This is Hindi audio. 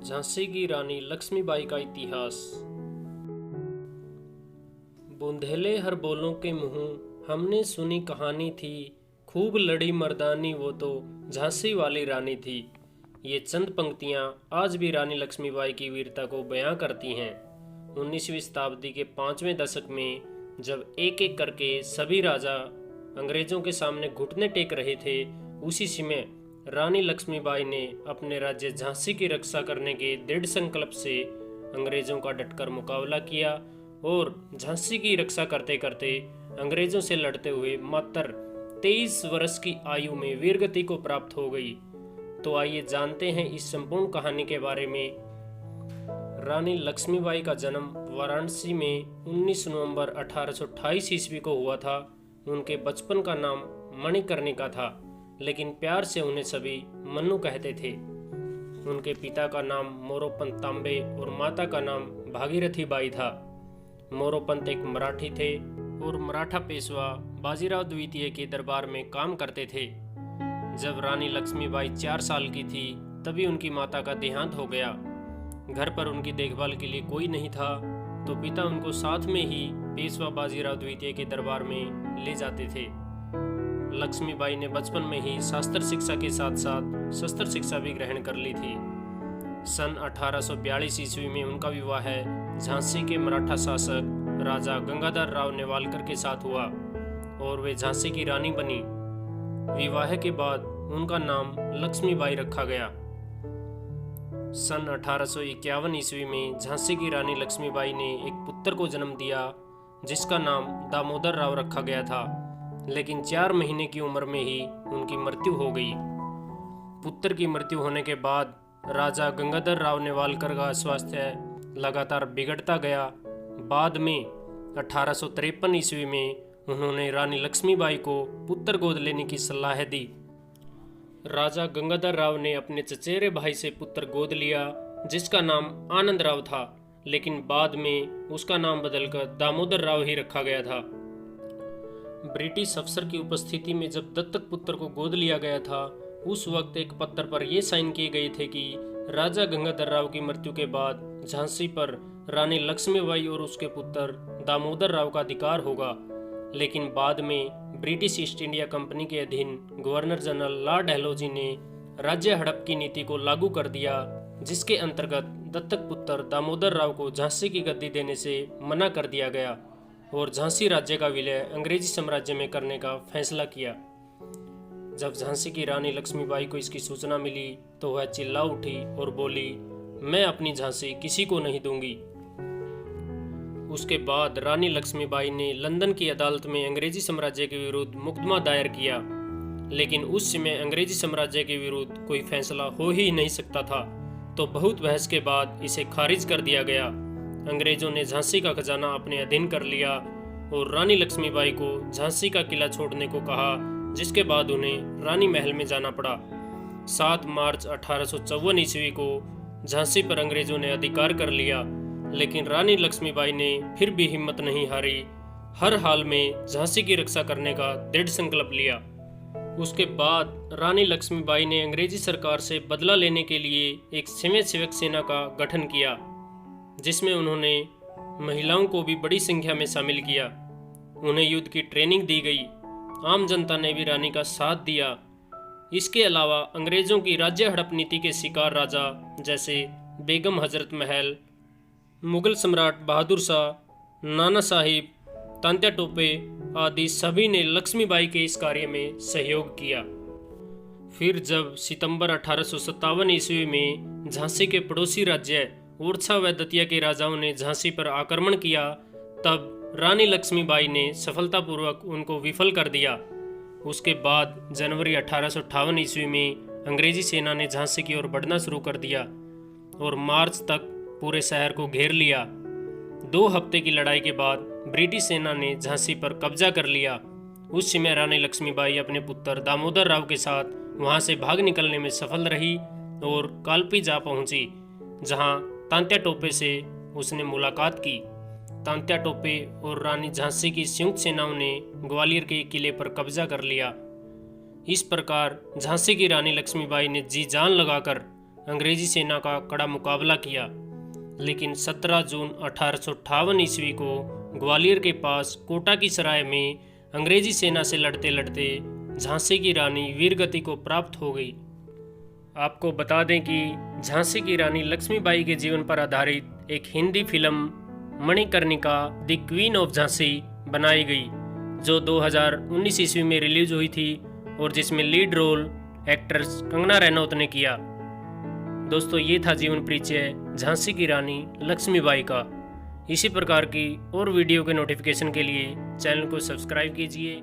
झांसी की रानी लक्ष्मीबाई का इतिहास। बूंदेले हर बोलों के मुँह हमने सुनी कहानी थी, खूब लड़ी मर्दानी वो तो झांसी वाली रानी थी। ये चंद पंक्तियाँ आज भी रानी लक्ष्मीबाई की वीरता को बयां करती हैं। 19वीं शताब्दी के 5वें दशक में जब एक एक करके सभी राजा अंग्रेजों के सामने घुटने टेक रहे थे, उसी समय रानी लक्ष्मीबाई ने अपने राज्य झांसी की रक्षा करने के दृढ़ संकल्प से अंग्रेजों का डटकर मुकाबला किया और झांसी की रक्षा करते करते अंग्रेजों से लड़ते हुए मात्र 23 वर्ष की आयु में वीरगति को प्राप्त हो गई। तो आइए जानते हैं इस संपूर्ण कहानी के बारे में। रानी लक्ष्मीबाई का जन्म वाराणसी में 19 नवंबर 1828 ईस्वी को हुआ था। उनके बचपन का नाम मणिकर्णिका था, लेकिन प्यार से उन्हें सभी मन्नू कहते थे। उनके पिता का नाम मोरोपंत तांबे और माता का नाम भागीरथी बाई था। मोरोपंत एक मराठी थे और मराठा पेशवा बाजीराव द्वितीय के दरबार में काम करते थे। जब रानी लक्ष्मीबाई 4 साल की थी, तभी उनकी माता का देहांत हो गया। घर पर उनकी देखभाल के लिए कोई नहीं था, तो पिता उनको साथ में ही पेशवा बाजीराव द्वितीय के दरबार में ले जाते थे। लक्ष्मीबाई ने बचपन में ही शास्त्र शिक्षा के साथ साथ शस्त्र शिक्षा भी ग्रहण कर ली थी। सन 1842 ईस्वी में उनका विवाह झांसी के मराठा शासक राजा गंगाधर राव नेवालकर के साथ हुआ और वे झांसी की रानी बनी। विवाह के बाद उनका नाम लक्ष्मीबाई रखा गया। सन 1851 ईस्वी में झांसी की रानी लक्ष्मीबाई ने एक पुत्र को जन्म दिया, जिसका नाम दामोदर राव रखा गया था, लेकिन 4 महीने की उम्र में ही उनकी मृत्यु हो गई। पुत्र की मृत्यु होने के बाद राजा गंगाधर राव नेवालकर का स्वास्थ्य लगातार बिगड़ता गया। बाद में 1853 ईस्वी में उन्होंने रानी लक्ष्मीबाई को पुत्र गोद लेने की सलाह दी। राजा गंगाधर राव ने अपने चचेरे भाई से पुत्र गोद लिया, जिसका नाम आनंद राव था, लेकिन बाद में उसका नाम बदलकर दामोदर राव ही रखा गया था। ब्रिटिश अफसर की उपस्थिति में जब दत्तक पुत्र को गोद लिया गया था, उस वक्त एक पत्र पर यह साइन किए गए थे कि राजा गंगाधर राव की मृत्यु के बाद झांसी पर रानी लक्ष्मीबाई और उसके पुत्र दामोदर राव का अधिकार होगा। लेकिन बाद में ब्रिटिश ईस्ट इंडिया कंपनी के अधीन गवर्नर जनरल लॉर्ड डलहौजी ने राज्य हड़प की नीति को लागू कर दिया, जिसके अंतर्गत दत्तक पुत्र दामोदर राव को झांसी की गद्दी देने से मना कर दिया गया और झांसी राज्य का विलय अंग्रेजी साम्राज्य में करने का फैसला किया। जब झांसी की रानी लक्ष्मीबाई को इसकी सूचना मिली तो वह चिल्ला उठी और बोली, मैं अपनी झांसी किसी को नहीं दूंगी। उसके बाद रानी लक्ष्मीबाई ने लंदन की अदालत में अंग्रेजी साम्राज्य के विरुद्ध मुकदमा दायर किया, लेकिन उस समय अंग्रेजी साम्राज्य के विरुद्ध कोई फैसला हो ही नहीं सकता था, तो बहुत बहस के बाद इसे खारिज कर दिया गया। अंग्रेजों ने झांसी का खजाना अपने अधीन कर लिया और रानी लक्ष्मीबाई को झांसी का किला छोड़ने को कहा, जिसके बाद उन्हें रानी महल में जाना पड़ा। 7 मार्च 1854 ईस्वी को झांसी पर अंग्रेजों ने अधिकार कर लिया, लेकिन रानी लक्ष्मीबाई ने फिर भी हिम्मत नहीं हारी। हर हाल में झांसी की रक्षा करने का दृढ़ संकल्प लिया। उसके बाद रानी लक्ष्मीबाई ने अंग्रेजी सरकार से बदला लेने के लिए एक स्वयंसेवक सेना का गठन किया, जिसमें उन्होंने महिलाओं को भी बड़ी संख्या में शामिल किया। उन्हें युद्ध की ट्रेनिंग दी गई। आम जनता ने भी रानी का साथ दिया। इसके अलावा अंग्रेजों की राज्य हड़प नीति के शिकार राजा जैसे बेगम हजरत महल, मुगल सम्राट बहादुर शाह, नाना साहिब, तांत्या टोपे आदि सभी ने लक्ष्मीबाई के इस कार्य में सहयोग किया। फिर जब सितंबर 1857 ईस्वी में झांसी के पड़ोसी राज्य ओरछा व दतिया के राजाओं ने झांसी पर आक्रमण किया, तब रानी लक्ष्मीबाई ने सफलतापूर्वक उनको विफल कर दिया। उसके बाद जनवरी 1858 ईस्वी में अंग्रेजी सेना ने झांसी की ओर बढ़ना शुरू कर दिया और मार्च तक पूरे शहर को घेर लिया। 2 हफ्ते की लड़ाई के बाद ब्रिटिश सेना ने झांसी पर कब्जा कर लिया। उस समय रानी लक्ष्मीबाई अपने पुत्र दामोदर राव के साथ वहां से भाग निकलने में सफल रही और कालपी जा पहुंची, जहां तांत्या टोपे से उसने मुलाकात की। तांत्या टोपे और रानी झांसी की संयुक्त सेनाओं ने ग्वालियर के किले पर कब्जा कर लिया। इस प्रकार झांसी की रानी लक्ष्मीबाई ने जी जान लगाकर अंग्रेजी सेना का कड़ा मुकाबला किया, लेकिन 17 जून 1858 ईस्वी को ग्वालियर के पास कोटा की सराय में अंग्रेजी सेना से लड़ते लड़ते झांसी की रानी वीरगति को प्राप्त हो गई। आपको बता दें कि झांसी की रानी लक्ष्मीबाई के जीवन पर आधारित एक Hindi film Manikarnika the queen of Jhansi बनाई गई, जो 2019 ईस्वी में रिलीज हुई थी और जिसमें lead role actress Kangana Ranaut ने किया। दोस्तों, ये था जीवन परिचय झांसी की रानी लक्ष्मीबाई का। इसी प्रकार की और वीडियो के नोटिफिकेशन के लिए चैनल को सब्सक्राइब कीजिए।